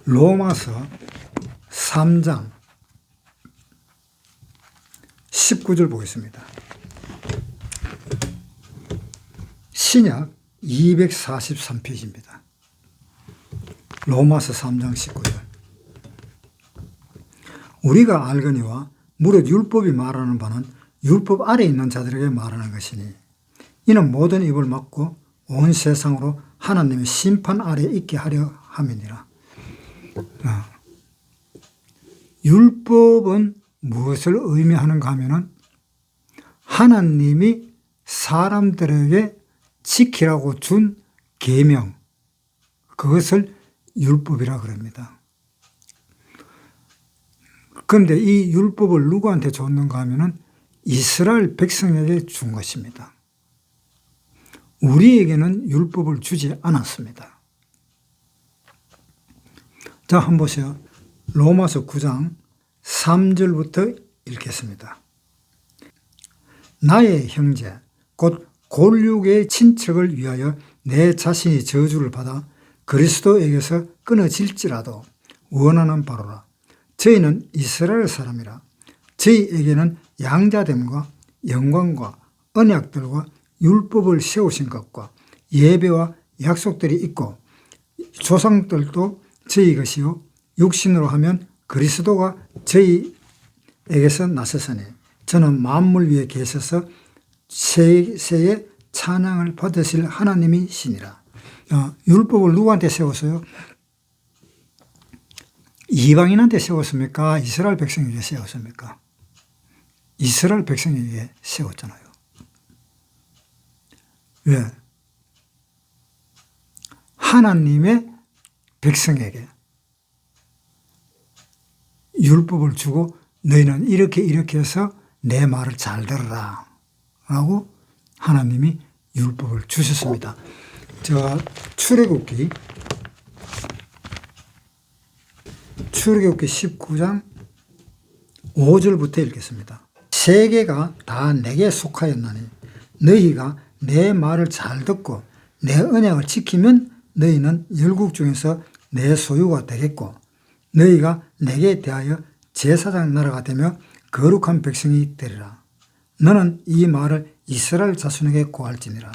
로마서 3장 19절 보겠습니다. 신약 243페이지입니다. 로마서 3장 19절. 우리가 알거니와 무릇 율법이 말하는 바는 율법 아래 있는 자들에게 말하는 것이니 이는 모든 입을 막고 온 세상으로 하나님의 심판 아래 있게 하려 함이니라. 율법은 무엇을 의미하는가 하면은 하나님이 사람들에게 지키라고 준 계명, 그것을 율법이라 그럽니다. 그런데 이 율법을 누구한테 줬는가 하면은 이스라엘 백성에게 준 것입니다. 우리에게는 율법을 주지 않았습니다. 자, 한번 보세요. 로마서 9장 3절부터 읽겠습니다. 나의 형제 곧 골육의 친척을 위하여 내 자신이 저주를 받아 그리스도에게서 끊어질지라도 원하는 바로라. 저희는 이스라엘 사람이라. 저희에게는 양자됨과 영광과 언약들과 율법을 세우신 것과 예배와 약속들이 있고 조상들도 저희 것이요 육신으로 하면 그리스도가 저희에게서 나서서니 저는 만물 위에 계셔서 세세의 찬양을 받으실 하나님이시니라. 율법을 누구한테 세웠어요? 이방인한테 세웠습니까? 이스라엘 백성에게 세웠습니까? 이스라엘 백성에게 세웠잖아요. 왜? 하나님의 백성에게 율법을 주고 너희는 이렇게 해서 내 말을 잘 들으라 라고 하나님이 율법을 주셨습니다. 제가 출애굽기 19장 5절부터 읽겠습니다. 세계가 다 내게 속하였나니 너희가 내 말을 잘 듣고 내 언약을 지키면 너희는 열국 중에서 내 소유가 되겠고 너희가 내게 대하여 제사장 나라가 되며 거룩한 백성이 되리라. 너는 이 말을 이스라엘 자손에게 고할지니라.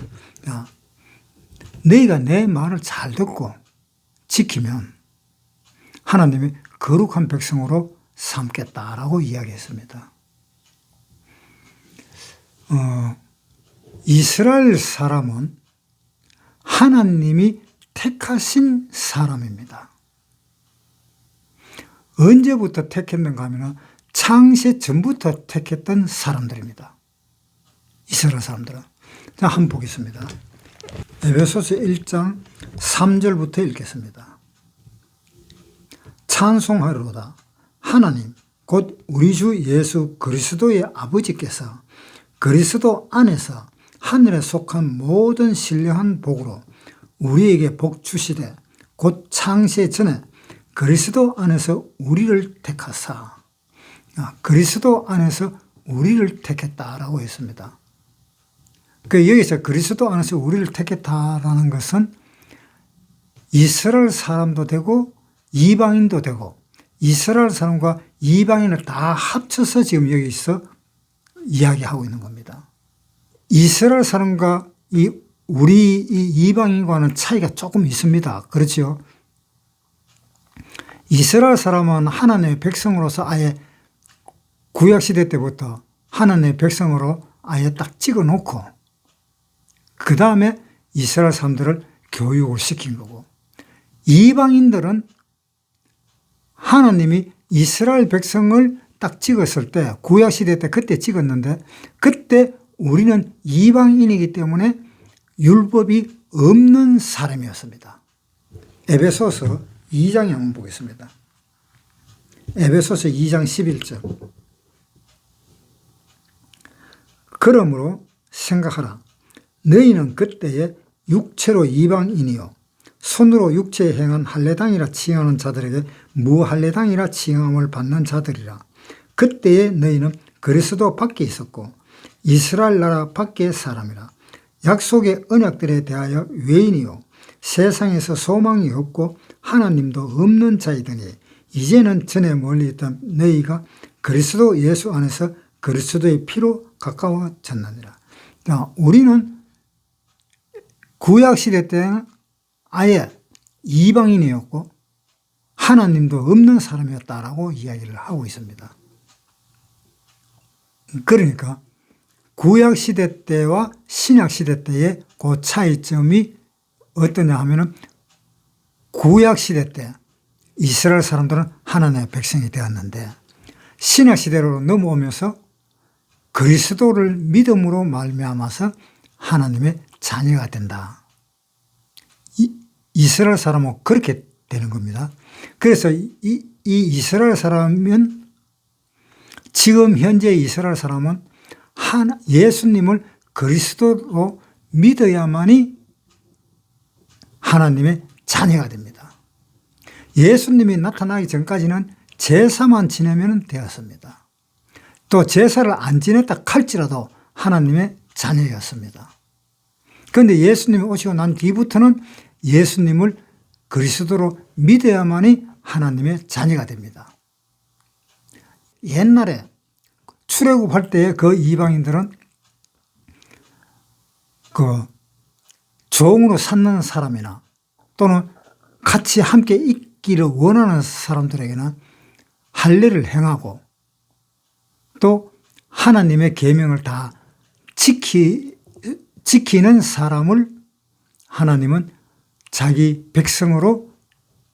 너희가 내 말을 잘 듣고 지키면 하나님이 거룩한 백성으로 삼겠다라고 이야기했습니다. 이스라엘 사람은 하나님이 택하신 사람입니다. 언제부터 택했는가 하면 창세 전부터 택했던 사람들입니다. 이스라엘 사람들은. 자, 한번 보겠습니다. 에베소서 1장 3절부터 읽겠습니다. 찬송하리로다. 하나님 곧 우리 주 예수 그리스도의 아버지께서 그리스도 안에서 하늘에 속한 모든 신령한 복으로 우리에게 복 주시되 곧 창세 전에 그리스도 안에서 우리를 택하사. 그리스도 안에서 우리를 택했다라고 했습니다. 여기서 그리스도 안에서 우리를 택했다라는 것은 이스라엘 사람도 되고 이방인도 되고 이스라엘 사람과 이방인을 다 합쳐서 지금 여기서 이야기하고 있는 겁니다. 이스라엘 사람과 우리 이방인과는 차이가 조금 있습니다. 그렇죠? 이스라엘 사람은 하나님의 백성으로서 아예 구약시대 때부터 하나님의 백성으로 아예 딱 찍어 놓고 그 다음에 이스라엘 사람들을 교육을 시킨 거고, 이방인들은 하나님이 이스라엘 백성을 딱 찍었을 때 구약시대 때 그때 찍었는데 그때 우리는 이방인이기 때문에 율법이 없는 사람이었습니다. 에베소서 2장에 한번 보겠습니다. 에베소서 2장 11절. 그러므로 생각하라. 너희는 그때에 육체로 이방인이요 손으로 육체에 행한 할례당이라 칭하는 자들에게 무할례당이라 칭함을 받는 자들이라. 그때에 너희는 그리스도 밖에 있었고 이스라엘 나라 밖의 사람이라. 약속의 언약들에 대하여 외인이요 세상에서 소망이 없고 하나님도 없는 자이더니 이제는 전에 멀리 있던 너희가 그리스도 예수 안에서 그리스도의 피로 가까워졌느니라. 그러니까 우리는 구약시대 때는 아예 이방인이었고 하나님도 없는 사람이었다라고 이야기를 하고 있습니다. 그러니까 구약시대 때와 신약시대 때의 그 차이점이 어떠냐 하면은 구약시대 때 이스라엘 사람들은 하나님의 백성이 되었는데 신약시대로 넘어오면서 그리스도를 믿음으로 말미암아서 하나님의 자녀가 된다. 이스라엘 사람은 그렇게 되는 겁니다. 그래서 이 이스라엘 사람은 지금 현재 이스라엘 사람은 예수님을 그리스도로 믿어야만이 하나님의 자녀가 됩니다. 예수님이 나타나기 전까지는 제사만 지내면 되었습니다. 또 제사를 안 지냈다 할지라도 하나님의 자녀였습니다. 그런데 예수님이 오시고 난 뒤부터는 예수님을 그리스도로 믿어야만이 하나님의 자녀가 됩니다. 옛날에 출애굽할 때의 그 이방인들은 그 종으로 삼는 사람이나 또는 같이 함께 있기를 원하는 사람들에게는 할례를 행하고 또 하나님의 계명을 다 지키는 사람을 하나님은 자기 백성으로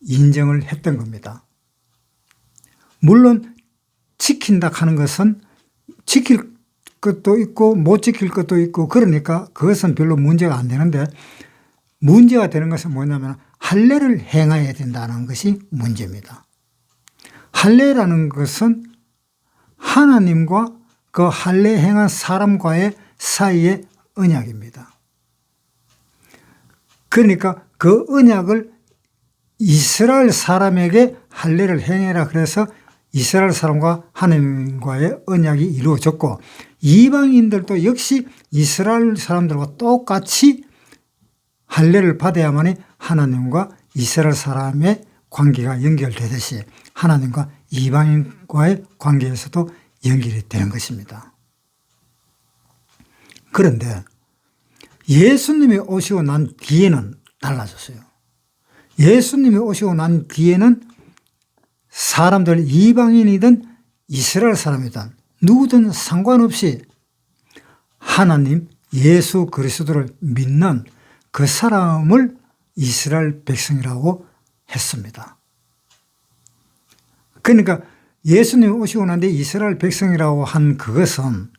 인정을 했던 겁니다. 물론 지킨다 하는 것은 지킬 것도 있고 못 지킬 것도 있고 그러니까 그것은 별로 문제가 안 되는데 문제가 되는 것은 뭐냐면 할례를 행해야 된다는 것이 문제입니다. 할례라는 것은 하나님과 그 할례 행한 사람과의 사이의 언약입니다. 그러니까 그 언약을 이스라엘 사람에게 할례를 행해라 그래서 이스라엘 사람과 하나님과의 언약이 이루어졌고 이방인들도 역시 이스라엘 사람들과 똑같이 할례를 받아야만이 하나님과 이스라엘 사람의 관계가 연결되듯이 하나님과 이방인과의 관계에서도 연결이 되는 것입니다. 그런데 예수님이 오시고 난 뒤에는 달라졌어요. 예수님이 오시고 난 뒤에는 사람들 이방인이든 이스라엘 사람이든 누구든 상관없이 하나님 예수 그리스도를 믿는 그 사람을 이스라엘 백성이라고 했습니다. 그러니까 예수님이 오시고 난 뒤에 이스라엘 백성이라고 한 그것은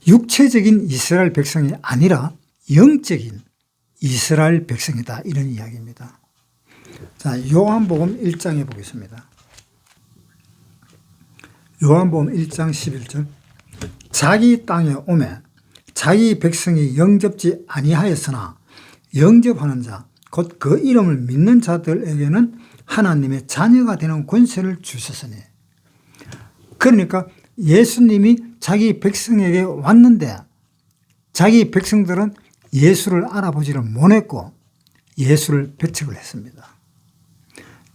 육체적인 이스라엘 백성이 아니라 영적인 이스라엘 백성이다 이런 이야기입니다. 자, 요한복음 1장에 보겠습니다. 요한복음 1장 11절 자기 땅에 오매 자기 백성이 영접지 아니하였으나 영접하는 자 곧 그 이름을 믿는 자들에게는 하나님의 자녀가 되는 권세를 주셨으니 그러니까 예수님이 자기 백성에게 왔는데 자기 백성들은 예수를 알아보지를 못했고 예수를 배척을 했습니다.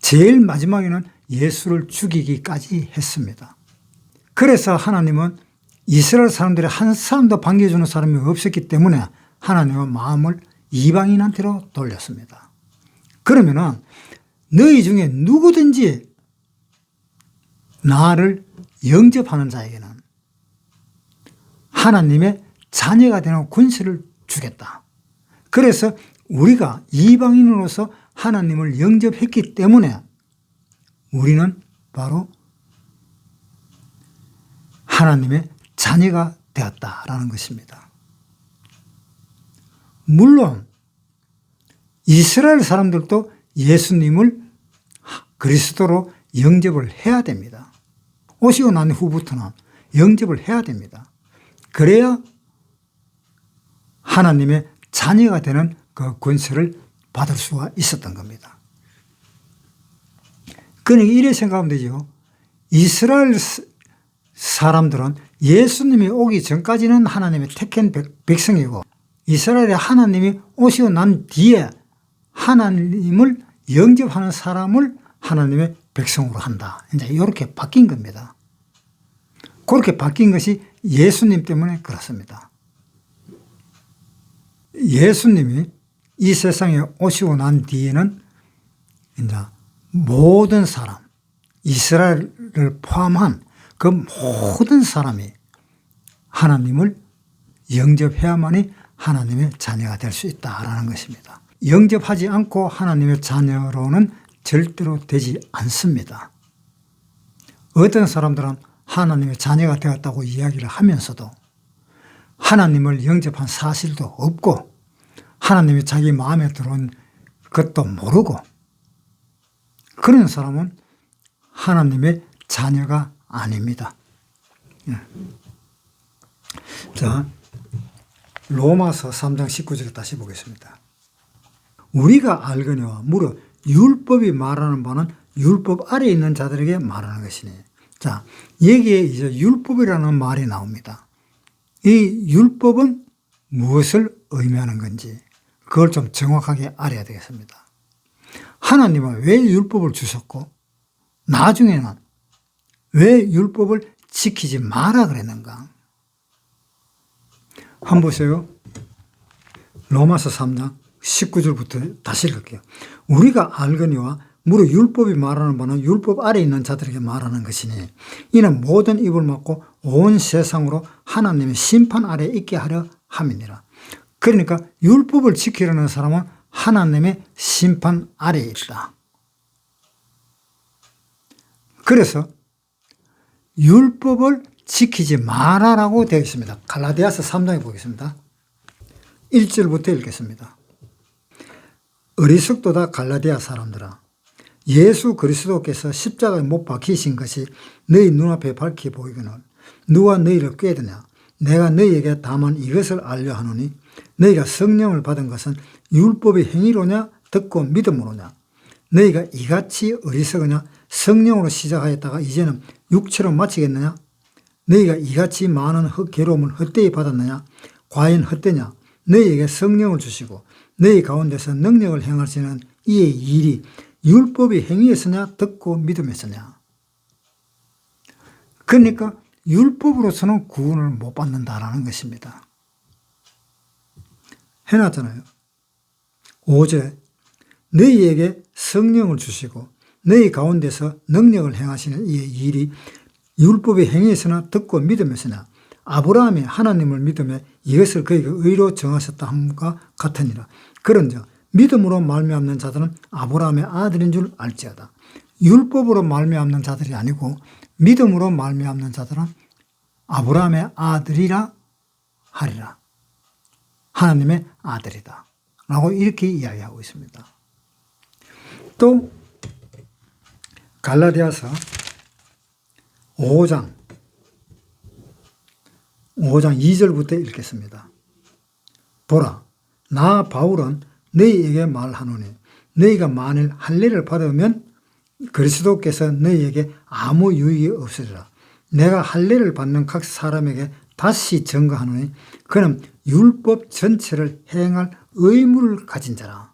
제일 마지막에는 예수를 죽이기까지 했습니다. 그래서 하나님은 이스라엘 사람들이 한 사람도 반겨주는 사람이 없었기 때문에 하나님은 마음을 이방인한테로 돌렸습니다. 그러면은 너희 중에 누구든지 나를 영접하는 자에게는 하나님의 자녀가 되는 권세를 주겠다. 그래서 우리가 이방인으로서 하나님을 영접했기 때문에 우리는 바로 하나님의 자녀가 되었다라는 것입니다. 물론 이스라엘 사람들도 예수님을 그리스도로 영접을 해야 됩니다. 오시고 난 후부터는 영접을 해야 됩니다. 그래야 하나님의 자녀가 되는 그 권세를 받을 수가 있었던 겁니다. 그러니까 이래 생각하면 되죠. 이스라엘 사람들은 예수님이 오기 전까지는 하나님의 택한 백성이고 이스라엘의 하나님이 오시고 난 뒤에 하나님을 영접하는 사람을 하나님의 백성으로 한다. 이제 이렇게 바뀐 겁니다. 그렇게 바뀐 것이 예수님 때문에 그렇습니다. 예수님이 이 세상에 오시고 난 뒤에는 이제 모든 사람, 이스라엘을 포함한 그 모든 사람이 하나님을 영접해야만이 하나님의 자녀가 될 수 있다라는 것입니다. 영접하지 않고 하나님의 자녀로는 절대로 되지 않습니다. 어떤 사람들은 하나님의 자녀가 되었다고 이야기를 하면서도 하나님을 영접한 사실도 없고 하나님이 자기 마음에 들어온 것도 모르고 그런 사람은 하나님의 자녀가 아닙니다. 자, 로마서 3장 19절 다시 보겠습니다. 우리가 알거니와 무릇 율법이 말하는 바는 율법 아래에 있는 자들에게 말하는 것이니. 자, 여기에 이제 율법이라는 말이 나옵니다. 이 율법은 무엇을 의미하는 건지 그걸 좀 정확하게 알아야 되겠습니다. 하나님은 왜 율법을 주셨고 나중에는 왜 율법을 지키지 마라 그랬는가? 한번 보세요. 로마서 3장 19절부터 다시 읽을게요. 우리가 알거니와 무릇 율법이 말하는 바는 율법 아래에 있는 자들에게 말하는 것이니 이는 모든 입을 막고 온 세상으로 하나님의 심판 아래에 있게 하려 함이니라. 그러니까 율법을 지키려는 사람은 하나님의 심판 아래에 있다. 그래서 율법을 지키지 마라라고 되어 있습니다. 갈라디아서 3장에 보겠습니다. 1절부터 읽겠습니다. 어리석도다 갈라디아 사람들아, 예수 그리스도께서 십자가에 못 박히신 것이 너희 눈앞에 밝히 보이거늘 누가 너희를 꾀드냐? 내가 너희에게 다만 이것을 알려 하노니 너희가 성령을 받은 것은 율법의 행위로냐 듣고 믿음으로냐? 너희가 이같이 어리석으냐? 성령으로 시작하였다가 이제는 육체로 마치겠느냐? 너희가 이같이 많은 괴로움을 헛되이 받았느냐? 과연 헛되냐? 너희에게 성령을 주시고 너희 가운데서 능력을 행하시는 이의 일이 율법의 행위에서냐 듣고 믿음에서냐? 그러니까 율법으로서는 구원을 못 받는다라는 것입니다. 해놨잖아요. 5절에 너희에게 성령을 주시고 너희 가운데서 능력을 행하시는 이의 일이 율법의 행위에서나 듣고 믿음에서나 아브라함이 하나님을 믿음에 이것을 그에게 의로 정하셨다 함과 같으니라. 그런즉 믿음으로 말미암는 자들은 아브라함의 아들인 줄 알지어다. 율법으로 말미암는 자들이 아니고 믿음으로 말미암는 자들은 아브라함의 아들이라 하리라. 하나님의 아들이다 라고 이렇게 이야기하고 있습니다. 또 갈라디아서 5장 2절부터 읽겠습니다. 보라, 나 바울은 너희에게 말하노니 너희가 만일 할례를 받으면 그리스도께서 너희에게 아무 유익이 없으리라. 내가 할례를 받는 각 사람에게 다시 증거하노니 그는 율법 전체를 행할 의무를 가진 자라.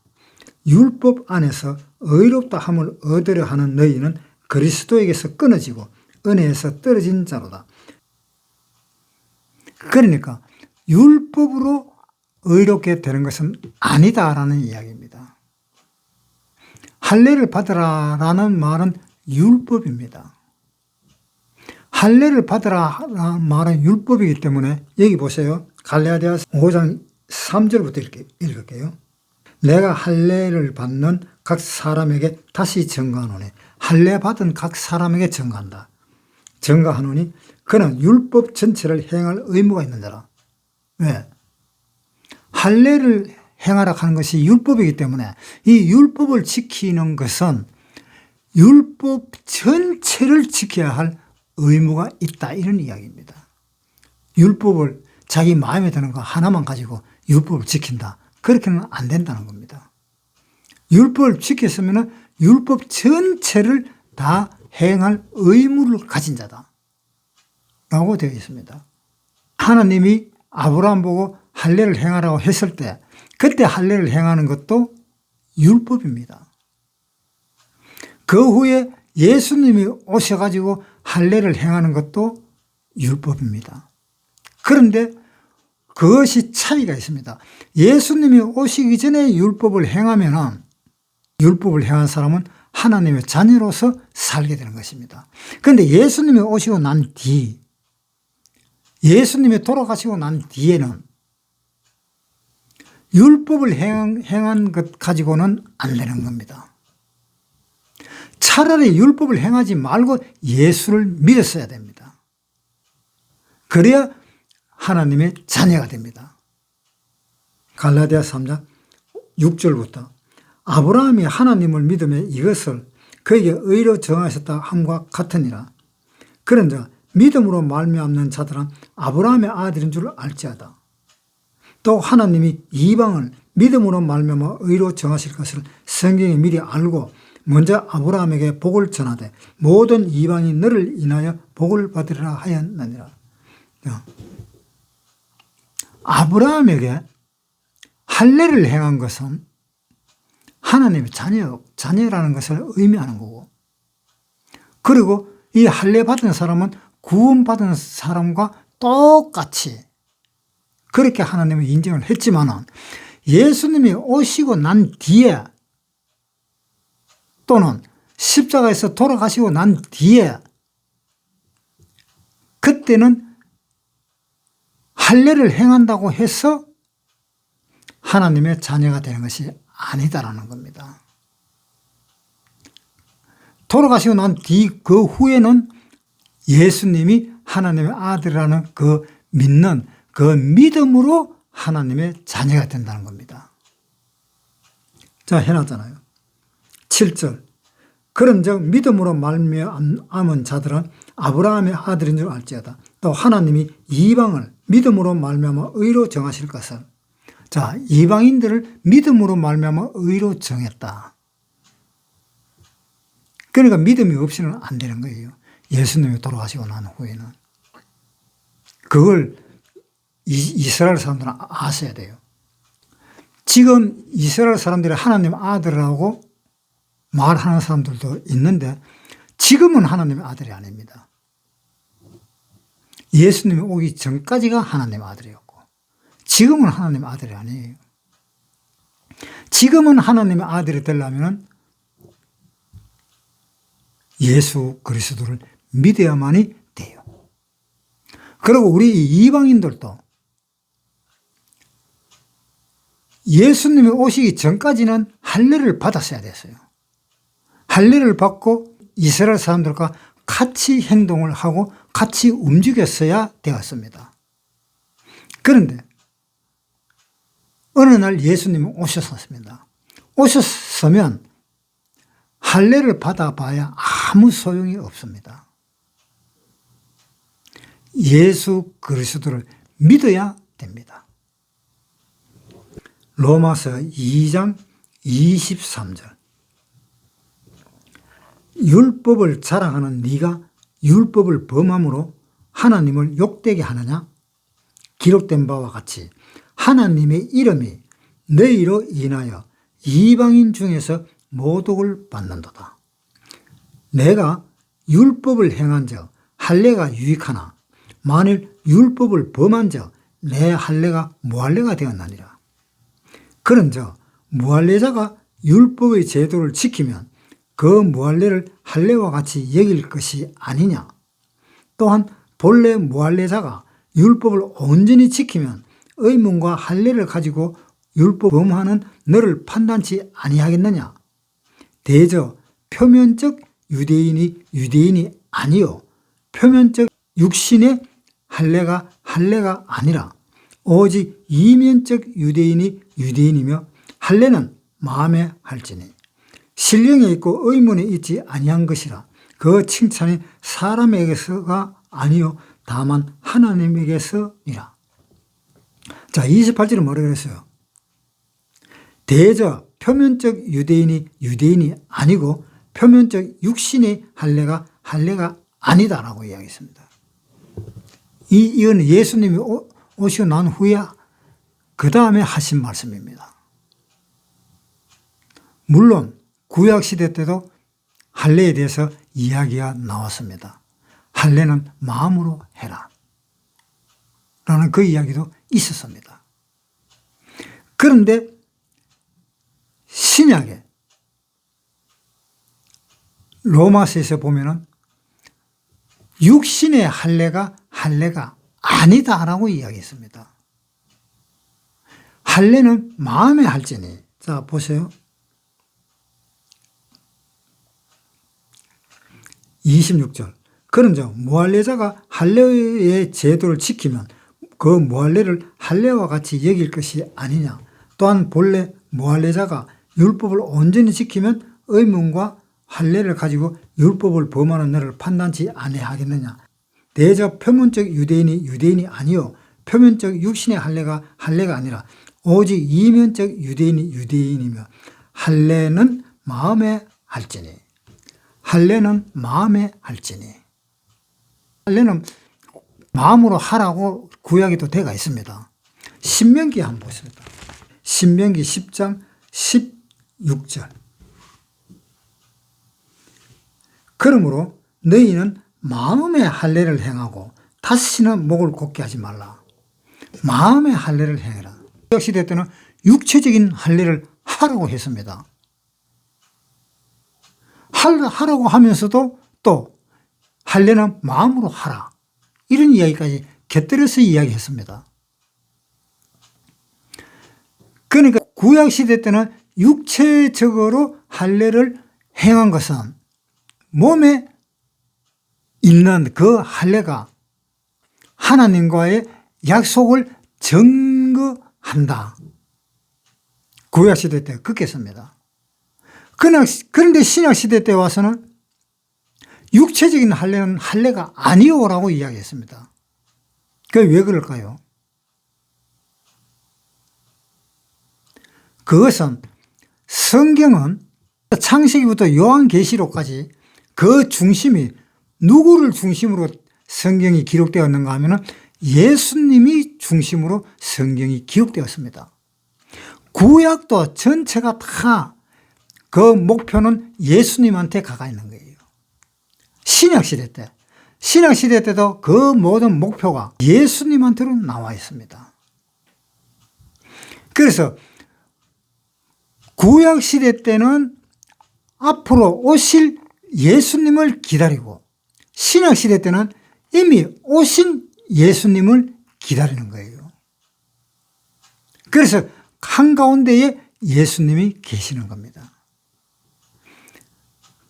율법 안에서 의롭다 함을 얻으려 하는 너희는 그리스도에게서 끊어지고 은혜에서 떨어진 자로다. 그러니까 율법으로 의롭게 되는 것은 아니다라는 이야기입니다. 할례를 받으라라는 말은 율법입니다. 할례를 받으라라는 말은 율법이기 때문에 여기 보세요. 갈라디아서 5장 3절부터 읽을게요. 내가 할례를 받는 각 사람에게 다시 증거하노니 할례 받은 각 사람에게 증거한다. 증거하노니 그는 율법 전체를 행할 의무가 있는 자라. 왜? 할례를 행하라 하는 것이 율법이기 때문에 이 율법을 지키는 것은 율법 전체를 지켜야 할 의무가 있다 이런 이야기입니다. 율법을 자기 마음에 드는 거 하나만 가지고 율법을 지킨다. 그렇게는 안 된다는 겁니다. 율법을 지켰으면 율법 전체를 다 행할 의무를 가진 자다 라고 되어 있습니다. 하나님이 아브라함 보고 할례를 행하라고 했을 때 그때 할례를 행하는 것도 율법입니다. 그 후에 예수님이 오셔가지고 할례를 행하는 것도 율법입니다. 그런데 그것이 차이가 있습니다. 예수님이 오시기 전에 율법을 행하면 율법을 행한 사람은 하나님의 자녀로서 살게 되는 것입니다. 그런데 예수님이 오시고 난 뒤, 예수님이 돌아가시고 난 뒤에는 율법을 행한 것 가지고는 안 되는 겁니다. 차라리 율법을 행하지 말고 예수를 믿었어야 됩니다. 그래야 하나님의 자녀가 됩니다. 갈라디아 3장 6절부터 아브라함이 하나님을 믿음에 이것을 그에게 의로 정하셨다 함과 같으니라. 그런즉 믿음으로 말미암는 자들은 아브라함의 아들인 줄 알지어다. 또 하나님이 이방을 믿음으로 말미암아 의로 정하실 것을 성경이 미리 알고 먼저 아브라함에게 복을 전하되 모든 이방이 너를 인하여 복을 받으리라 하였느니라. 아브라함에게 할례를 행한 것은 하나님의 자녀라는 것을 의미하는 거고, 그리고 이 할례 받은 사람은 구원받은 사람과 똑같이 그렇게 하나님은 인정을 했지만은 예수님이 오시고 난 뒤에 또는 십자가에서 돌아가시고 난 뒤에 그때는 할례를 행한다고 해서 하나님의 자녀가 되는 것이 아니다라는 겁니다. 돌아가시고 난 뒤 그 후에는 예수님이 하나님의 아들이라는 그 믿는 그 믿음으로 하나님의 자녀가 된다는 겁니다. 자, 해놨잖아요. 7절. 그런즉 믿음으로 말미암은 자들은 아브라함의 아들인 줄 알지어다. 또 하나님이 이방을 믿음으로 말미암아 의로 정하실 것을. 자, 이방인들을 믿음으로 말미암아 의로 정했다. 그러니까 믿음이 없이는 안 되는 거예요. 예수님이 돌아가시고 난 후에는. 그걸 이스라엘 사람들은 아셔야 돼요. 지금 이스라엘 사람들이 하나님 아들이라고 말하는 사람들도 있는데 지금은 하나님의 아들이 아닙니다. 예수님이 오기 전까지가 하나님의 아들이었고 지금은 하나님의 아들이 아니에요. 지금은 하나님의 아들이 되려면 예수 그리스도를 믿어야만이 돼요. 그리고 우리 이방인들도 예수님이 오시기 전까지는 할례를 받았어야 됐어요. 할례를 받고 이스라엘 사람들과 같이 행동을 하고 같이 움직였어야 되었습니다. 그런데 어느 날 예수님이 오셨습니다. 오셨으면 할례를 받아봐야 아무 소용이 없습니다. 예수 그리스도를 믿어야 됩니다. 로마서 2장 23절. 율법을 자랑하는 네가 율법을 범함으로 하나님을 욕되게 하느냐? 기록된 바와 같이 하나님의 이름이 너희로 인하여 이방인 중에서 모독을 받는도다. 내가 율법을 행한 적 할례가 유익하나 만일 율법을 범한 적 내 할례가 무할례가 되었나니라. 그런즉 무할례자가 율법의 제도를 지키면 그 무할례를 할례와 같이 여길 것이 아니냐. 또한 본래 무할례자가 율법을 온전히 지키면 의문과 할례를 가지고 율법 범하는 너를 판단치 아니하겠느냐. 대저 표면적 유대인이 아니요 표면적 육신의 할례가 아니라 오직 이면적 유대인이 유대인이며 할례는 마음에 할지니 신령에 있고 의문에 있지 아니한 것이라. 그 칭찬이 사람에게서가 아니요 다만 하나님에게서니라. 자, 28절은 뭐라 그랬어요? 대저 표면적 유대인이 아니고 표면적 육신의 할례가 아니다라고 이야기했습니다. 이건 예수님이 오시고 난 후에 그 다음에 하신 말씀입니다. 물론 구약시대 때도 할례에 대해서 이야기가 나왔습니다. 할례는 마음으로 해라 라는 그 이야기도 있었습니다. 그런데 신약에 로마서에서 보면은 육신의 할례가 아니다라고 이야기했습니다. 할례는 마음에 할지니. 자, 보세요. 26절. 그런즉 무할례자가 할례의 제도를 지키면 그 무할례를 할례와 같이 여길 것이 아니냐. 또한 본래 무할례자가 율법을 온전히 지키면 의문과 할례를 가지고 율법을 범하는 너를 판단치 아니하겠느냐. 대저 표면적 유대인이 유대인이 아니요 표면적 육신의 할례가 아니라 오직 이면적 유대인이 유대인이며 할례는 마음에 할지니. 할례는 마음에 할지니. 할례는 마음으로 하라고 구약에도 되어 있습니다. 신명기 한번 보십니다. 신명기 10장 16절. 그러므로 너희는 마음의 할례를 행하고 다시는 목을 곧게 하지 말라. 마음의 할례를 행해라. 구약 시대 때는 육체적인 할례를 하라고 했습니다. 하라고 하면서도 또 할례는 마음으로 하라. 이런 이야기까지 곁들여서 이야기했습니다. 그러니까 구약 시대 때는 육체적으로 할례를 행한 것은 몸에 있는 그 할례가 하나님과의 약속을 증거한다. 구약 시대 때 그렇게 씁니다. 그런데 신약 시대 때 와서는 육체적인 할례는 할례가 아니오라고 이야기했습니다. 그게 왜 그럴까요? 그것은 성경은 창세기부터 요한계시록까지 그 중심이 누구를 중심으로 성경이 기록되었는가 하면 예수님이 중심으로 성경이 기록되었습니다. 구약도 전체가 다 그 목표는 예수님한테 가가 있는 거예요. 신약시대 때도 그 모든 목표가 예수님한테로 나와 있습니다. 그래서 구약시대 때는 앞으로 오실 예수님을 기다리고 신약시대 때는 이미 오신 예수님을 기다리는 거예요. 그래서 한가운데에 예수님이 계시는 겁니다.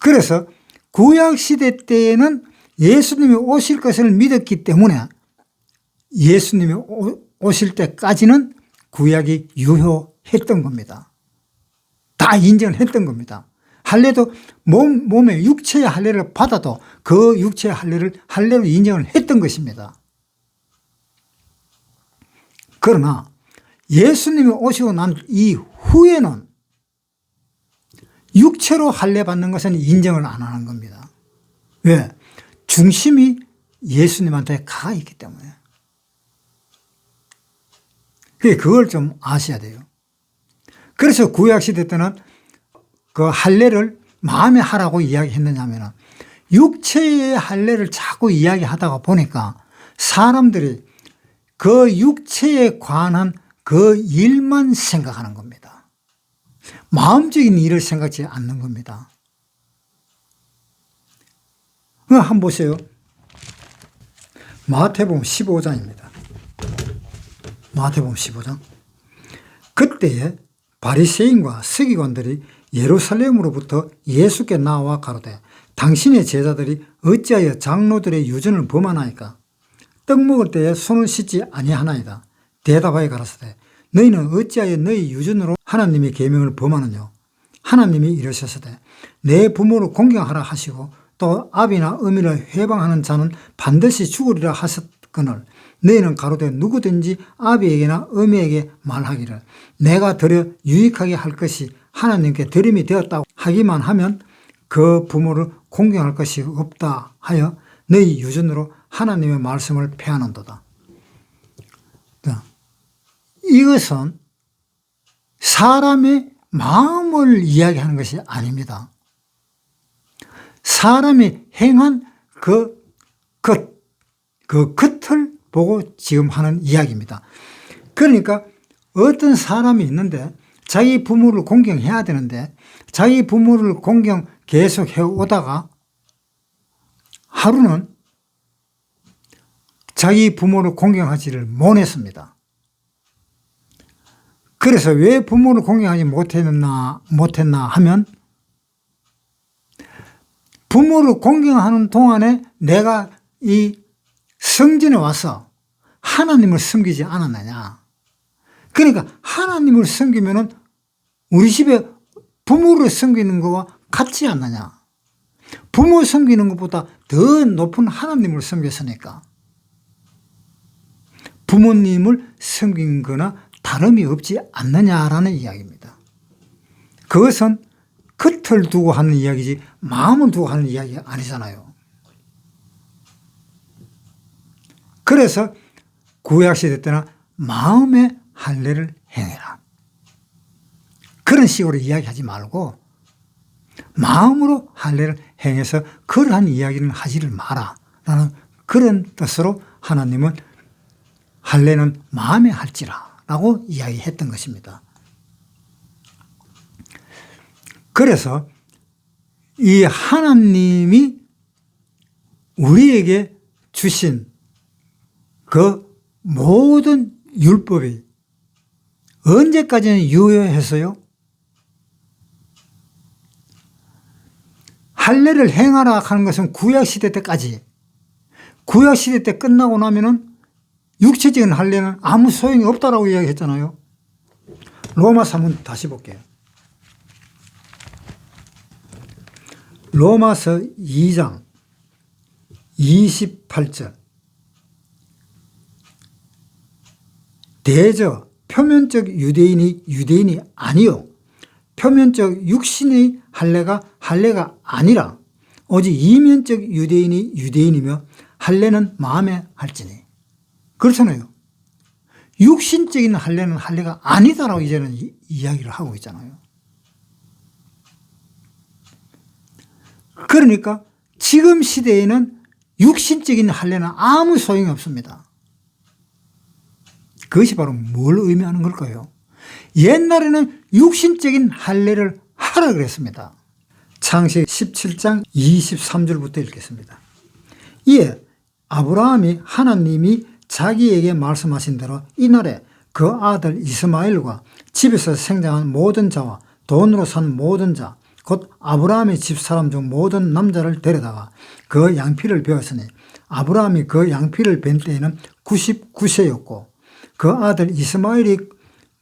그래서 구약시대 때에는 예수님이 오실 것을 믿었기 때문에 예수님이 오실 때까지는 구약이 유효했던 겁니다. 다 인정을 했던 겁니다. 할례도 몸의 육체의 할례를 받아도 그 육체의 할례로 인정을 했던 것입니다. 그러나 예수님이 오시고 난 이후에는 육체로 할례 받는 것은 인정을 안 하는 겁니다. 왜? 중심이 예수님한테 가 있기 때문에. 그걸 좀 아셔야 돼요. 그래서 구약시대 때는 그 할례를 마음에 하라고 이야기했느냐 하면 육체의 할례를 자꾸 이야기하다가 보니까 사람들이 그 육체에 관한 그 일만 생각하는 겁니다. 마음적인 일을 생각지 않는 겁니다. 한번 보세요. 마태복음 15장입니다. 마태복음 15장. 그때에 바리새인과 서기관들이 예루살렘으로부터 예수께 나와 가로되 당신의 제자들이 어찌하여 장로들의 유전을 범하나이까? 떡 먹을 때에 손을 씻지 아니하나이다. 대답하여 가라사대 너희는 어찌하여 너희 유전으로 하나님의 계명을 범하느냐? 하나님이 이르셨으되 내 부모를 공경하라 하시고 또 아비나 어미를 회방하는 자는 반드시 죽으리라 하셨거늘 너희는 가로되 누구든지 아비에게나 어미에게 말하기를 내가 드려 유익하게 할 것이 하나님께 드림이 되었다고 하기만 하면 그 부모를 공경할 것이 없다 하여 너희 유전으로 하나님의 말씀을 폐하는도다. 이것은 사람의 마음을 이야기하는 것이 아닙니다. 사람이 행한 그 끝을 보고 지금 하는 이야기입니다. 그러니까 어떤 사람이 있는데 자기 부모를 공경해야 되는데 자기 부모를 공경 계속 해오다가 하루는 자기 부모를 공경하지를 못했습니다. 그래서 왜 부모를 공경하지 못했나 하면 부모를 공경하는 동안에 내가 이 성전에 와서 하나님을 섬기지 않았느냐. 그러니까 하나님을 섬기면은 우리 집에 부모를 섬기는 것과 같지 않느냐. 부모 섬기는 것보다 더 높은 하나님을 섬겼으니까 부모님을 섬긴 거나 다름이 없지 않느냐라는 이야기입니다. 그것은 끝을 두고 하는 이야기지 마음을 두고 하는 이야기가 아니잖아요. 그래서 구약시대 때는 마음의 할례를 행해라. 그런 식으로 이야기하지 말고 마음으로 할례를 행해서 그러한 이야기는 하지를 마라 라는 그런 뜻으로 하나님은 할례는 마음에 할지라 라고 이야기했던 것입니다. 그래서 이 하나님이 우리에게 주신 그 모든 율법이 언제까지는 유효했어요? 할례를 행하라 하는 것은 구약시대 때까지. 구약시대 때 끝나고 나면은 육체적인 할례는 아무 소용이 없다라고 이야기했잖아요. 로마서 한번 다시 볼게요. 로마서 2장 28절. 대저 표면적 유대인이 아니요 표면적 육신의 할례가 아니라 오직 이면적 유대인이 유대인이며 할례는 마음에 할지니. 그렇잖아요. 육신적인 할례는 할례가 아니다라고 이제는 이야기를 하고 있잖아요. 그러니까 지금 시대에는 육신적인 할례는 아무 소용이 없습니다. 그것이 바로 뭘 의미하는 걸까요? 옛날에는 육신적인 할례를 하라 그랬습니다. 창세기 17장 23절부터 읽겠습니다. 이에 아브라함이 하나님이 자기에게 말씀하신 대로 이날에 그 아들 이스마엘과 집에서 생장한 모든 자와 돈으로 산 모든 자 곧 아브라함의 집사람 중 모든 남자를 데려다가 그 양피를 베었으니 아브라함이 그 양피를 벤 때에는 99세였고 그 아들 이스마엘이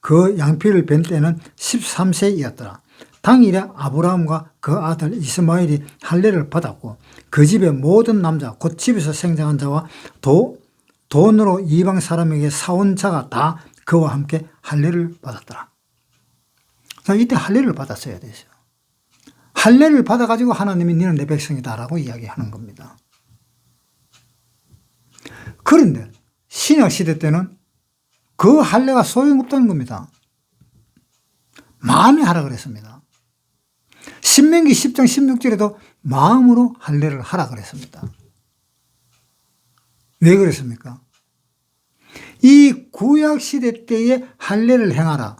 그 양피를 벤 때에는 13세이었더라. 당일에 아브라함과 그 아들 이스마엘이 할례를 받았고 그 집의 모든 남자 곧 집에서 생장한 자와 돈으로 이방 사람에게 사온 자가 다 그와 함께 할례를 받았더라. 자, 이때 할례를 받았어야 되죠. 할례를 받아가지고 하나님이 너는 내 백성이다 라고 이야기하는 겁니다. 그런데 신약시대 때는 그 할례가 소용없다는 겁니다. 마음에 하라 그랬습니다. 신명기 10장 16절에도 마음으로 할례를 하라 그랬습니다. 왜 그랬습니까? 이 구약시대 때의 할례를 행하라.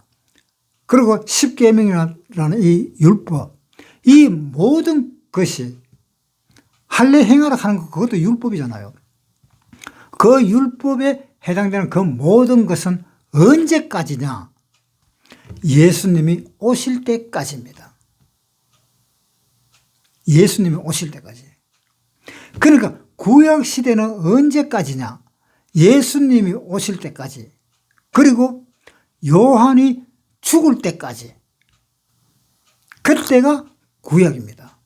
그리고 십계명이라는 이 율법, 이 모든 것이 할례 행하라 하는 것, 그것도 율법이잖아요. 그 율법에 해당되는 그 모든 것은 언제까지냐? 예수님이 오실 때까지입니다. 예수님이 오실 때까지. 그러니까 구약시대는 언제까지냐? 예수님이 오실 때까지. 그리고 요한이 죽을 때까지. 그때가 구약입니다.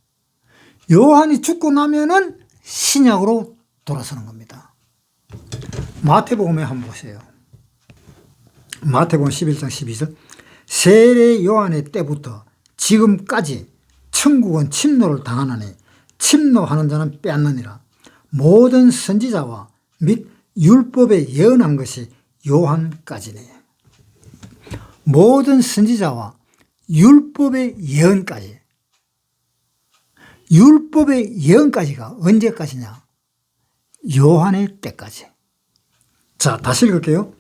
요한이 죽고 나면은 신약으로 돌아서는 겁니다. 마태복음에 한번 보세요. 마태복음 11장 12절. 세례 요한의 때부터 지금까지 천국은 침노를 당하나니 침노하는 자는 빼앗느니라. 모든 선지자와 및 율법에 예언한 것이 요한까지니. 모든 선지자와 율법의 예언까지. 율법의 예언까지가 언제까지냐? 요한의 때까지. 자, 다시 읽을게요.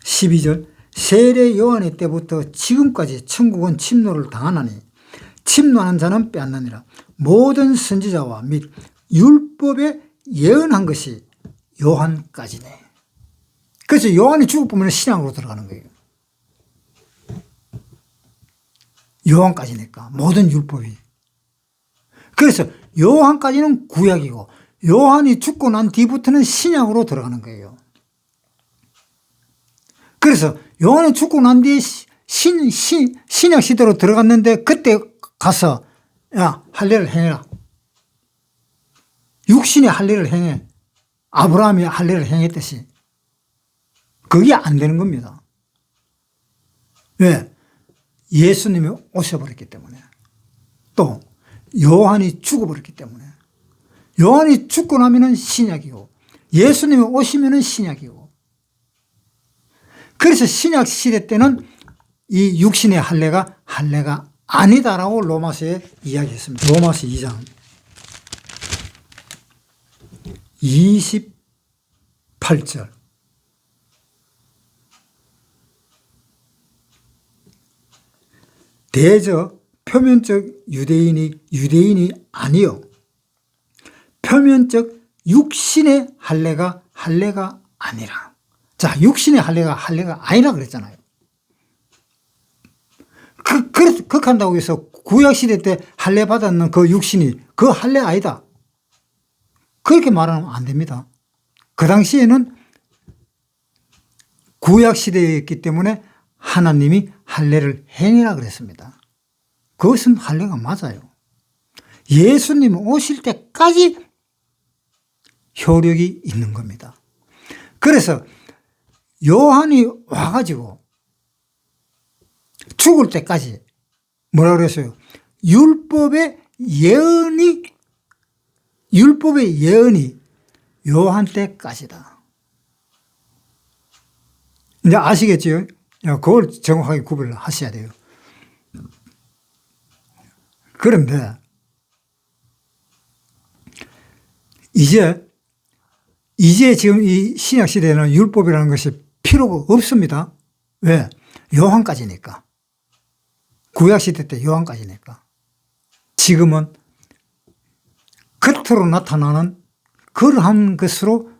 12절. 세례 요한의 때부터 지금까지 천국은 침노를 당하나니 침노하는 자는 빼앗느니라. 모든 선지자와 및 율법에 예언한 것이 요한까지네. 그래서 요한이 죽어보면 신약으로 들어가는 거예요. 요한까지니까 모든 율법이. 그래서 요한까지는 구약이고 요한이 죽고 난 뒤부터는 신약으로 들어가는 거예요. 그래서 요한이 죽고 난 뒤에 신약 시대로 들어갔는데 그때 가서 야, 할례를 행해라. 육신의 할례를 행해. 아브라함이 할례를 행했듯이. 그게 안 되는 겁니다. 왜? 예수님이 오셔버렸기 때문에. 또 요한이 죽어버렸기 때문에. 요한이 죽고 나면은 신약이고 예수님이 오시면은 신약이고. 그래서 신약 시대 때는 이 육신의 할례가 아니다라고 로마서에 이야기했습니다. 로마서 2장 28절. 대저 표면적 유대인이 아니요 표면적 육신의 할례가 아니라. 자, 육신의 할례가 아니라 그랬잖아요. 그렇게 한다고 해서 구약시대 때 할례 받았는 그 육신이 그 할례 아니다. 그렇게 말하면 안 됩니다. 그 당시에는 구약시대였기 때문에 하나님이 할례를 행해라 그랬습니다. 그것은 할례가 맞아요. 예수님 오실 때까지 효력이 있는 겁니다. 그래서 요한이 와가지고 죽을 때까지 뭐라 그랬어요? 율법의 예언이 요한 때까지다. 이제 아시겠죠? 그걸 정확하게 구별을 하셔야 돼요. 그런데 이제 지금 이 신약 시대에는 율법이라는 것이 필요가 없습니다. 왜? 요한까지니까. 구약 시대 때 요한까지니까. 지금은 겉으로 나타나는 그러한 것으로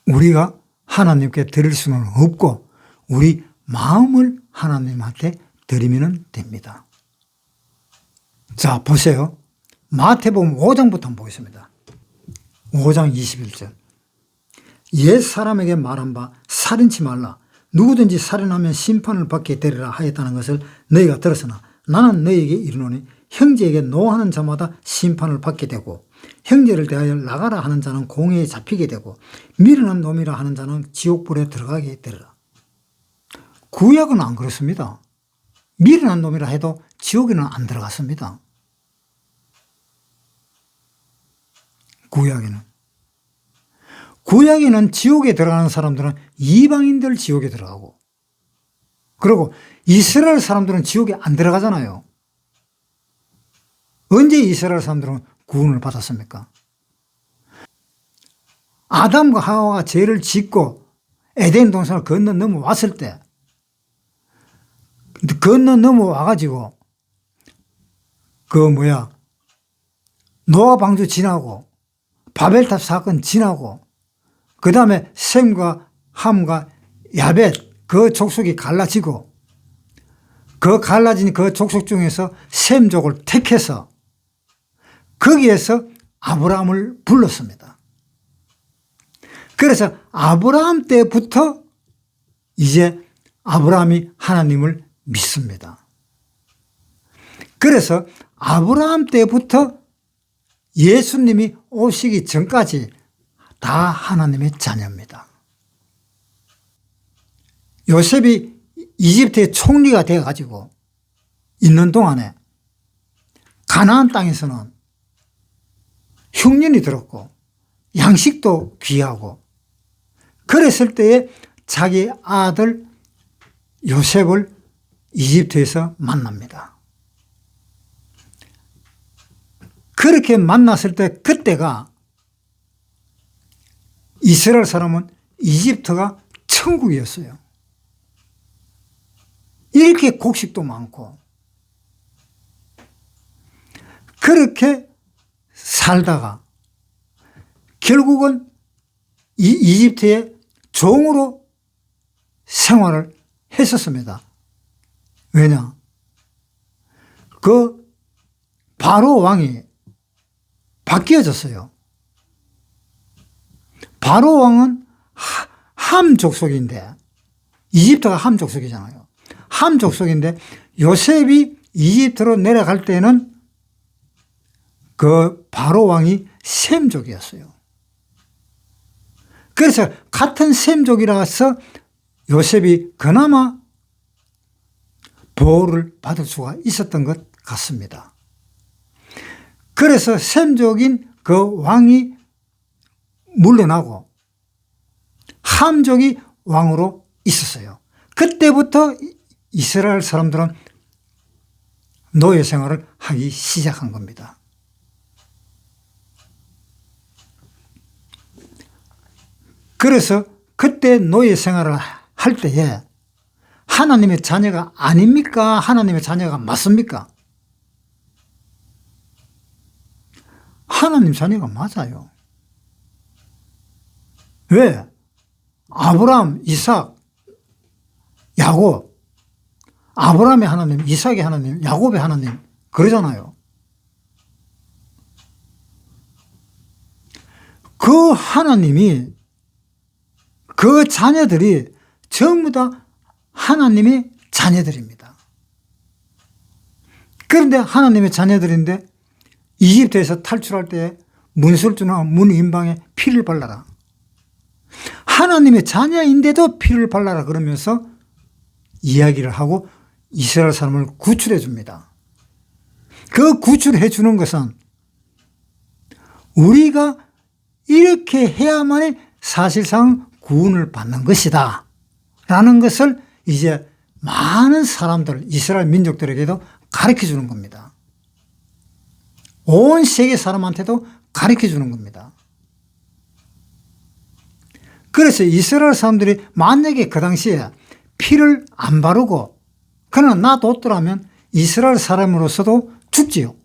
우리가 하나님께 드릴 수는 없고 우리 마음을 하나님한테 드리면 됩니다. 자, 보세요. 마태복음 5장부터 한번 보겠습니다. 5장 21절. 옛 사람에게 말한 바 살인치 말라. 누구든지 살인하면 심판을 받게 되리라 하였다는 것을 너희가 들었으나 나는 너희에게 이르노니 형제에게 노하는 자마다 심판을 받게 되고 형제를 대하여 나가라 하는 자는 공회에 잡히게 되고 미련한 놈이라 하는 자는 지옥불에 들어가게 되리라. 구약은 안 그렇습니다. 미련한 놈이라 해도 지옥에는 안 들어갔습니다. 구약에는 지옥에 들어가는 사람들은 이방인들 지옥에 들어가고 그리고 이스라엘 사람들은 지옥에 안 들어가잖아요. 언제 이스라엘 사람들은 구원을 받았습니까? 아담과 하와가 죄를 짓고 에덴 동산을 건너 넘어왔을 때 건너 넘어와가지고 노아 방주 지나고 바벨탑 사건 지나고 그 다음에 셈과 함과 야벳 그 족속이 갈라지고 그 갈라진 그 족속 중에서 셈족을 택해서 거기에서 아브라함을 불렀습니다. 그래서 아브라함 때부터 이제 아브라함이 하나님을 믿습니다. 그래서 아브라함 때부터 예수님이 오시기 전까지 다 하나님의 자녀입니다. 요셉이 이집트의 총리가 되어가지고 있는 동안에 가나안 땅에서는 흉년이 들었고 양식도 귀하고 그랬을 때에 자기 아들 요셉을 이집트에서 만납니다. 그렇게 만났을 때 그때가 이스라엘 사람은 이집트가 천국이었어요. 이렇게 곡식도 많고 그렇게 살다가 결국은 이집트의 종으로 생활을 했었습니다. 왜냐? 그 바로 왕이 바뀌어졌어요. 바로 왕은 함 족속인데, 이집트가 함 족속이잖아요. 함 족속인데 요셉이 이집트로 내려갈 때는 그 바로 왕이 셈족이었어요. 그래서 같은 셈족이라서 요셉이 그나마 보호를 받을 수가 있었던 것 같습니다. 그래서 셈족인 그 왕이 물러나고 함족이 왕으로 있었어요. 그때부터 이스라엘 사람들은 노예 생활을 하기 시작한 겁니다. 그래서 그때 노예 생활을 할 때에 하나님의 자녀가 아닙니까? 하나님의 자녀가 맞습니까? 하나님 자녀가 맞아요. 왜? 아브라함, 이삭, 야곱, 아브라함의 하나님, 이삭의 하나님, 야곱의 하나님 그러잖아요. 그 하나님이 그 자녀들이 전부 다 하나님의 자녀들입니다. 그런데 하나님의 자녀들인데 이집트에서 탈출할 때 문설주나 문인방에 피를 발라라. 하나님의 자녀인데도 피를 발라라 그러면서 이야기를 하고 이스라엘 사람을 구출해 줍니다. 그 구출해 주는 것은 우리가 이렇게 해야만이 사실상 구원을 받는 것이다 라는 것을 이제 많은 사람들, 이스라엘 민족들에게도 가르쳐 주는 겁니다. 온 세계 사람한테도 가르쳐 주는 겁니다. 그래서 이스라엘 사람들이 만약에 그 당시에 피를 안 바르고 그냥 놔뒀더라면 이스라엘 사람으로서도 죽지요.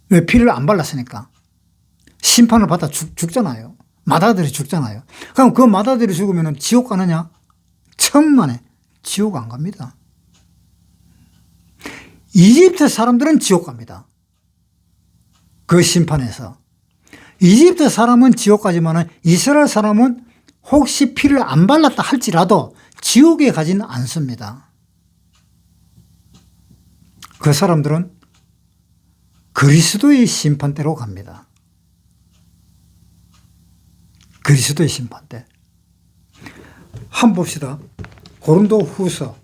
왜? 피를 안 발랐으니까. 심판을 받아 죽잖아요. 맏아들이 죽잖아요. 그럼 그 맏아들이 죽으면 지옥 가느냐? 천만에 지옥 안 갑니다. 이집트 사람들은 지옥 갑니다. 그 심판에서. 이집트 사람은 지옥 가지만 이스라엘 사람은 혹시 피를 안 발랐다 할지라도 지옥에 가지는 않습니다. 그 사람들은 그리스도의 심판대로 갑니다. 그리스도의 심판대. 한번 봅시다. 고린도후서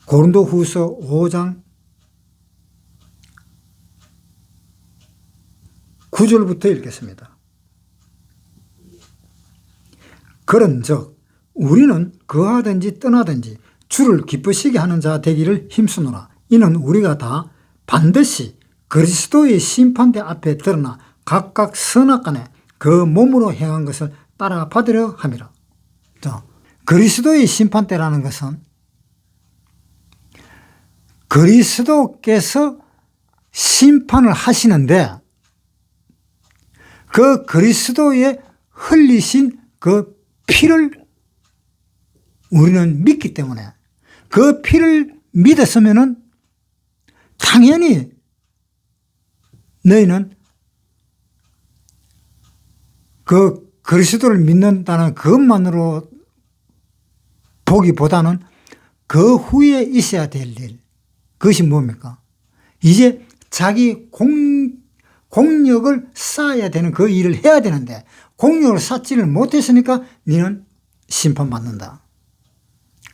5장 9절부터 읽겠습니다. 그런즉 우리는 거하든지 떠나든지 주를 기쁘시게 하는 자 되기를 힘쓰노라. 이는 우리가 다 반드시 그리스도의 심판대 앞에 드러나 각각 선악간에 그 몸으로 행한 것을 따라 받으려 함이라. 그리스도의 심판대라는 것은 그리스도께서 심판을 하시는데 그 그리스도의 흘리신 그 피를 우리는 믿기 때문에 그 피를 믿었으면은 당연히 너희는 그 그리스도를 믿는다는 그것만으로 보기보다는 그 후에 있어야 될 일, 그것이 뭡니까? 이제 자기 공력을 쌓아야 되는 그 일을 해야 되는데 공력을 쌓지를 못했으니까 너는 심판받는다.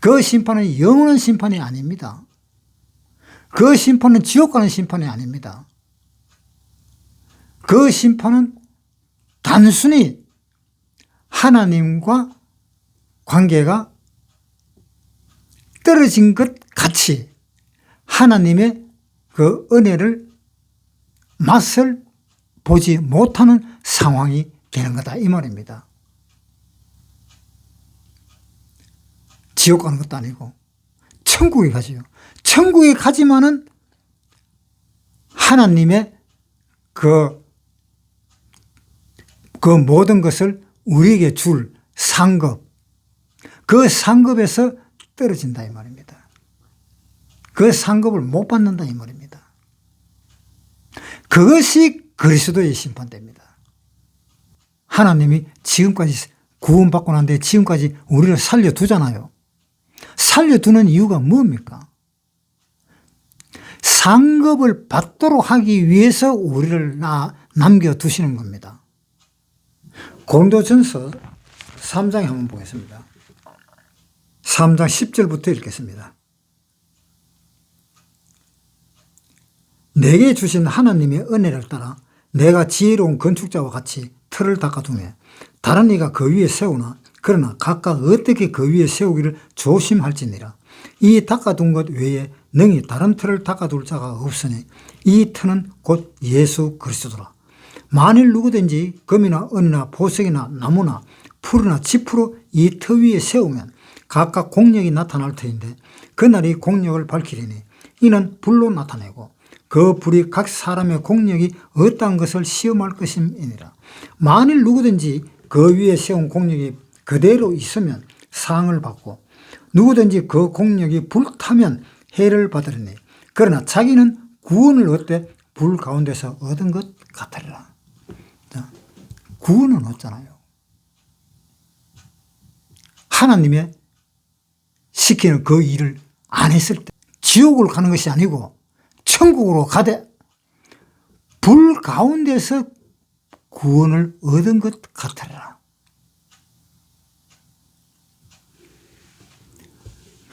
그 심판은 영원한 심판이 아닙니다. 그 심판은 지옥 가는 심판이 아닙니다. 그 심판은 단순히 하나님과 관계가 떨어진 것 같이 하나님의 그 은혜를 맛을 보지 못하는 상황이 되는 거다 이 말입니다. 지옥 가는 것도 아니고 천국에 가지요. 천국에 가지만은 하나님의 그 모든 것을 우리에게 줄 상급, 그 상급에서 떨어진다 이 말입니다. 그 상급을 못 받는다 이 말입니다. 그것이 그리스도의 심판대입니다. 하나님이 지금까지 구원받고 난 뒤에 지금까지 우리를 살려두잖아요. 살려두는 이유가 뭡니까? 상급을 받도록 하기 위해서 우리를 남겨두시는 겁니다. 고린도전서 3장에 한번 보겠습니다. 3장 10절부터 읽겠습니다. 내게 주신 하나님의 은혜를 따라 내가 지혜로운 건축자와 같이 틀을 닦아두며 다른 이가 그 위에 세우나 그러나 각각 어떻게 그 위에 세우기를 조심할지니라. 이 닦아둔 것 외에 능히 다른 틀을 닦아둘 자가 없으니 이 틀은 곧 예수 그리스도라. 만일 누구든지 금이나 은이나 보석이나 나무나 풀이나 짚으로 이 터 위에 세우면 각각 공력이 나타날 터인데 그날이 공력을 밝히리니 이는 불로 나타내고 그 불이 각 사람의 공력이 어떠한 것을 시험할 것임이니라. 만일 누구든지 그 위에 세운 공력이 그대로 있으면 상을 받고 누구든지 그 공력이 불타면 해를 받으리니 그러나 자기는 구원을 얻되 불 가운데서 얻은 것 같으리라. 구원은 얻잖아요. 하나님의 시키는 그 일을 안 했을 때 지옥을 가는 것이 아니고 천국으로 가되 불 가운데서 구원을 얻은 것 같으리라.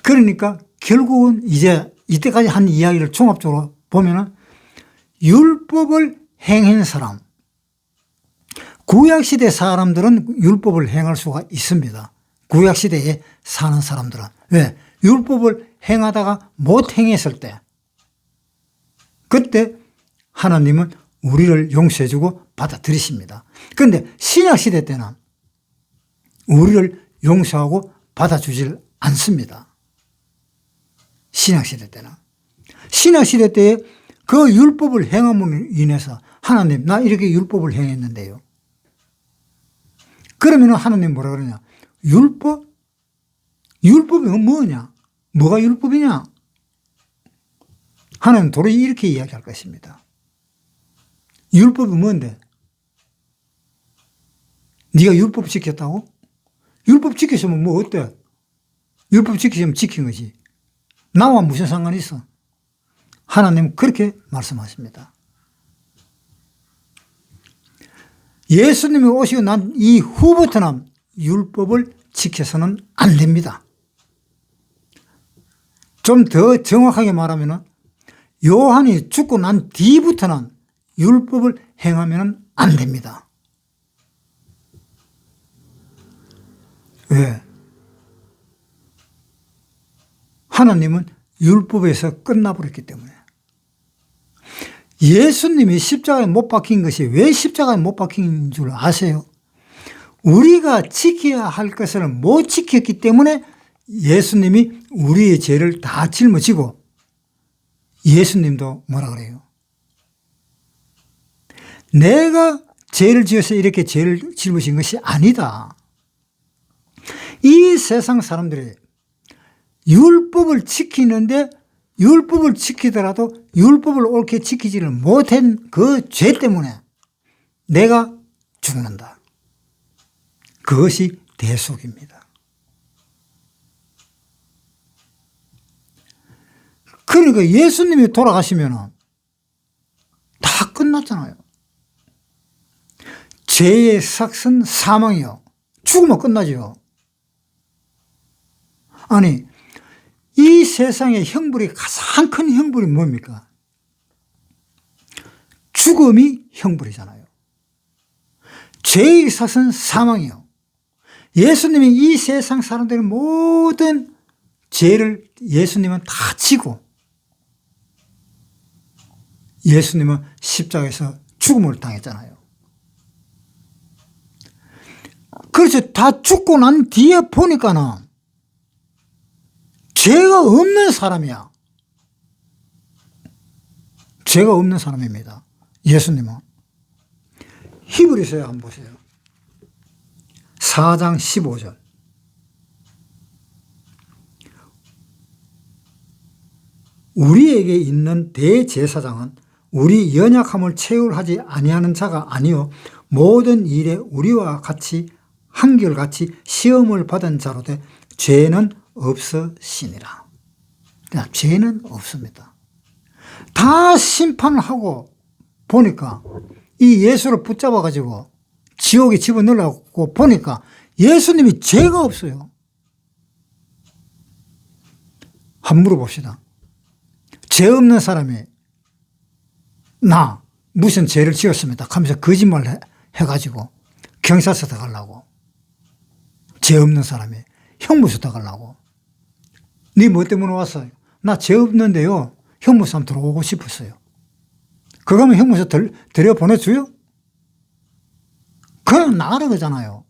그러니까 결국은 이제 이때까지 한 이야기를 종합적으로 보면은 율법을 행한 사람, 구약시대 사람들은 율법을 행할 수가 있습니다. 구약시대에 사는 사람들은. 왜? 율법을 행하다가 못 행했을 때 그때 하나님은 우리를 용서해주고 받아들이십니다. 그런데 신약시대 때는 우리를 용서하고 받아주질 않습니다. 신약시대 때는. 신약시대 때에 그 율법을 행함으로 인해서 하나님 나 이렇게 율법을 행했는데요. 그러면 하나님 뭐라 그러냐? 율법? 율법이 뭐냐? 뭐가 율법이냐? 하나님 도리어 이렇게 이야기할 것입니다. 율법이 뭔데? 네가 율법 지켰다고? 율법 지켰으면 뭐 어때? 율법 지키면 지킨 거지. 나와 무슨 상관이 있어? 하나님은 그렇게 말씀하십니다. 예수님이 오시고 난 이후부터는 율법을 지켜서는 안 됩니다. 좀 더 정확하게 말하면 요한이 죽고 난 뒤부터는 율법을 행하면 안 됩니다. 왜? 하나님은 율법에서 끝나버렸기 때문에. 예수님이 십자가에 못 박힌 것이 왜 십자가에 못 박힌 줄 아세요? 우리가 지켜야 할 것을 못 지켰기 때문에 예수님이 우리의 죄를 다 짊어지고 예수님도 뭐라 그래요? 내가 죄를 지어서 이렇게 죄를 짊어진 것이 아니다. 이 세상 사람들이 율법을 지키는데 율법을 지키더라도 율법을 옳게 지키지를 못한 그 죄 때문에 내가 죽는다. 그것이 대속입니다. 그러니까 예수님이 돌아가시면 다 끝났잖아요. 죄의 삭은 사망이요. 죽으면 끝나죠. 아니, 이 세상의 형벌이 가장 큰 형벌이 뭡니까? 죽음이 형벌이잖아요. 죄의 삭은 사망이요. 예수님이 이 세상 사람들의 모든 죄를 예수님은 다 지고 예수님은 십자가에서 죽음을 당했잖아요. 그래서 다 죽고 난 뒤에 보니까는 죄가 없는 사람이야. 죄가 없는 사람입니다. 예수님은. 히브리서에 한번 보세요. 4장 15절. 우리에게 있는 대제사장은 우리 연약함을 체휼하지 아니하는 자가 아니요 모든 일에 우리와 같이 한결같이 시험을 받은 자로되 죄는 없으시니라. 그냥 죄는 없습니다. 다 심판을 하고 보니까 이 예수를 붙잡아 가지고 지옥에 집어넣으려고 보니까 예수님이 죄가 없어요. 한번 물어봅시다. 죄 없는 사람이 나 무슨 죄를 지었습니다 하면서 거짓말 해가지고 경찰서 들어가려고, 죄 없는 사람이 형무소 들어가려고, 네 뭐 때문에 왔어요? 나 죄 없는데요 형무소 한번 들어오고 싶었어요. 그거 하면 형무소 들여보내줘요? 그냥 나가라 그러잖아요.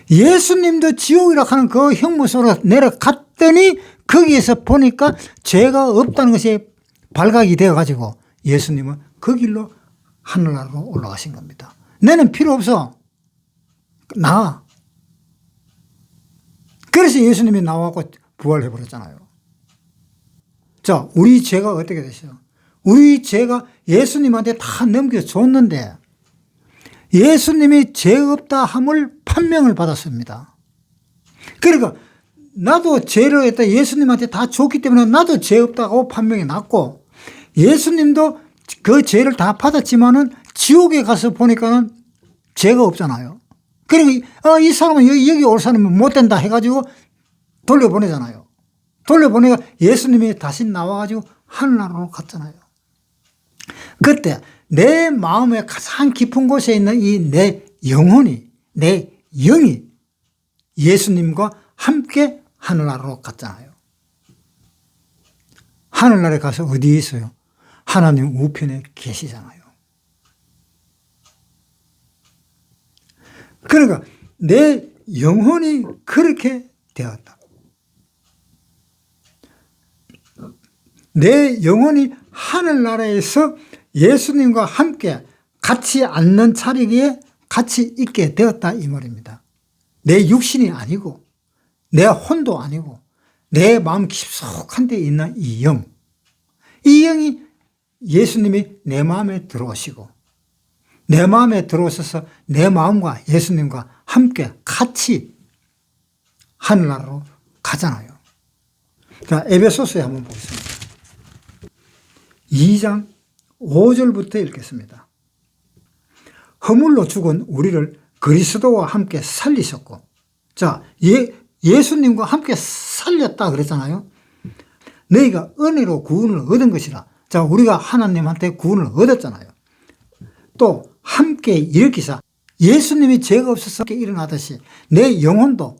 예수님도 지옥이라 하는 그 형무소로 내려갔더니 거기에서 보니까 죄가 없다는 것이 발각이 되어가지고 예수님은 그 길로 하늘나라로 올라가신 겁니다. 내는 필요 없어. 나와. 그래서 예수님이 나와갖고 부활해버렸잖아요. 자, 우리 죄가 어떻게 되세요? 우리 죄가 예수님한테 다 넘겨줬는데 예수님이 죄 없다 함을 판명을 받았습니다. 그러니까 나도 죄를 했다 예수님한테 다 줬기 때문에 나도 죄 없다고 판명이 났고 예수님도 그 죄를 다 받았지만은 지옥에 가서 보니까는 죄가 없잖아요. 그러니까 이 사람은 여기 올 사람은 못 된다 해가지고 돌려보내잖아요. 돌려보내가 예수님이 다시 나와가지고 하늘나라로 갔잖아요. 그때 내 마음의 가장 깊은 곳에 있는 이 내 영혼이, 내 영이 예수님과 함께 하늘나라로 갔잖아요. 하늘나라에 가서 어디에 있어요? 하나님 우편에 계시잖아요. 그러니까 내 영혼이 그렇게 되었다. 내 영혼이 하늘나라에서 예수님과 함께 같이 앉는 자리에 같이 있게 되었다 이 말입니다. 내 육신이 아니고 내 혼도 아니고 내 마음 깊숙한 데 있는 이 영, 이 영이 예수님이 내 마음에 들어오시고 내 마음에 들어오셔서 내 마음과 예수님과 함께 같이 하늘나라로 가잖아요. 자, 에베소서에 한번 보겠습니다. 2장 5절부터 읽겠습니다. 허물로 죽은 우리를 그리스도와 함께 살리셨고, 자, 예수님과 함께 살렸다 그랬잖아요. 너희가 은혜로 구원을 얻은 것이라. 자, 우리가 하나님한테 구원을 얻었잖아요. 또 함께 일으키사 예수님이 죄가 없어서 일어나듯이 내 영혼도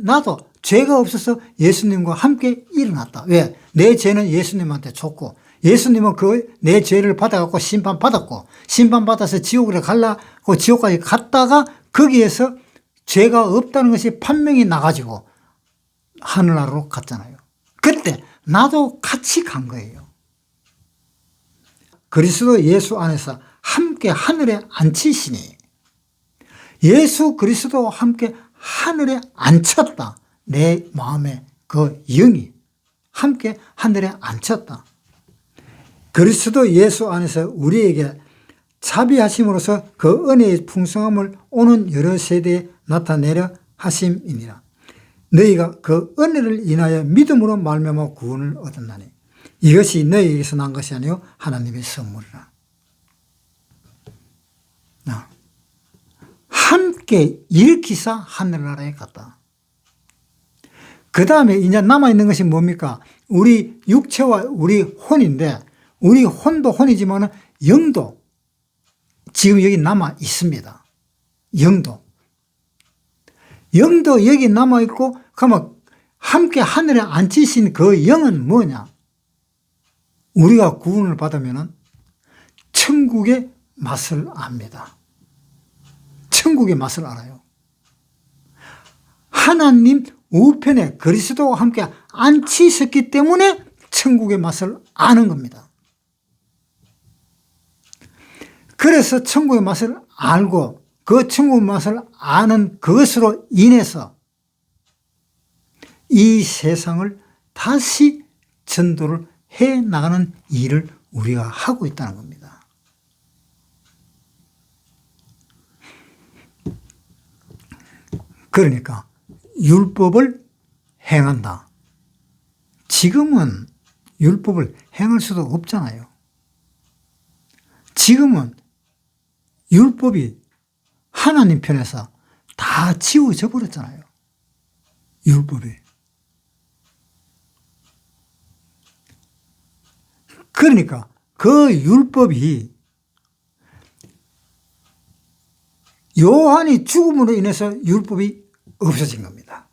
나도 죄가 없어서 예수님과 함께 일어났다. 왜? 내 죄는 예수님한테 줬고 예수님은 내 죄를 받아갖고 심판받았고 심판받아서 지옥으로 가려고 지옥까지 갔다가 거기에서 죄가 없다는 것이 판명이 나가지고 하늘나라로 갔잖아요. 그때 나도 같이 간 거예요. 그리스도 예수 안에서 함께 하늘에 앉히시니 예수 그리스도와 함께 하늘에 앉혔다. 내 마음에 그 영이 함께 하늘에 앉혔다. 그리스도 예수 안에서 우리에게 자비하심으로써 그 은혜의 풍성함을 오는 여러 세대에 나타내려 하심이니라. 너희가 그 은혜를 인하여 믿음으로 말미암아 구원을 얻었나니 이것이 너희에게서 난 것이 아니요 하나님의 선물이라. 함께 일으키사 하늘나라에 갔다. 그 다음에 이제 남아있는 것이 뭡니까? 우리 육체와 우리 혼인데 우리 혼도 혼이지만 영도 지금 여기 남아 있습니다. 영도 여기 남아 있고 그러면 함께 하늘에 앉히신 그 영은 뭐냐? 우리가 구원을 받으면 천국의 맛을 압니다. 천국의 맛을 알아요. 하나님 우편에 그리스도와 함께 앉히셨기 때문에 천국의 맛을 아는 겁니다. 그래서 천국의 맛을 알고 그 천국의 맛을 아는 그것으로 인해서 이 세상을 다시 전도를 해 나가는 일을 우리가 하고 있다는 겁니다. 그러니까 율법을 행한다. 지금은 율법을 행할 수도 없잖아요. 지금은 율법이 하나님 편에서 다 지워져 버렸잖아요. 율법이. 그러니까 그 율법이 요한이 죽음으로 인해서 율법이 없어진 겁니다.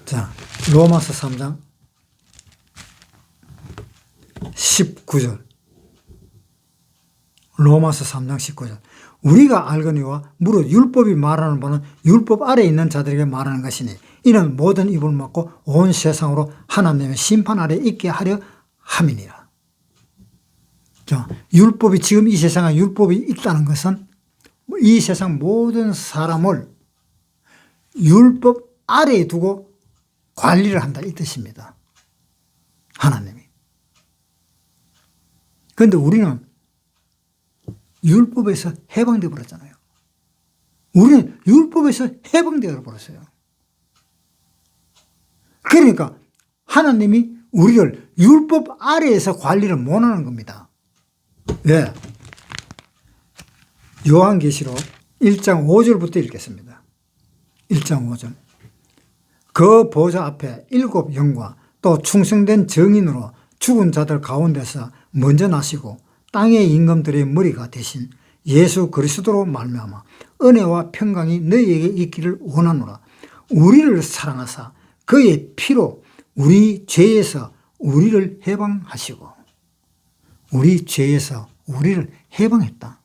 자, 로마서 3장 19절. 로마서 3장 19절. 우리가 알거니와 무릇 율법이 말하는 바는 율법 아래에 있는 자들에게 말하는 것이니 이는 모든 입을 막고 온 세상으로 하나님의 심판 아래에 있게 하려 함이니라. 자, 율법이 지금 이 세상에 율법이 있다는 것은 이 세상 모든 사람을 율법 아래에 두고 관리를 한다 이 뜻입니다. 하나님이. 그런데 우리는 율법에서 해방되어 버렸잖아요. 우리는 율법에서 해방되어 버렸어요. 그러니까 하나님이 우리를 율법 아래에서 관리를 못하는 겁니다. 왜? 요한계시록 1장 5절부터 읽겠습니다. 1장 5절. 그 보좌 앞에 7 영과 또 충성된 정인으로 죽은 자들 가운데서 먼저 나시고 땅의 임금들의 머리가 되신 예수 그리스도로 말미암아 은혜와 평강이 너희에게 있기를 원하노라. 우리를 사랑하사 그의 피로 우리 죄에서 우리를 해방하시고 우리 죄에서 우리를 해방했다.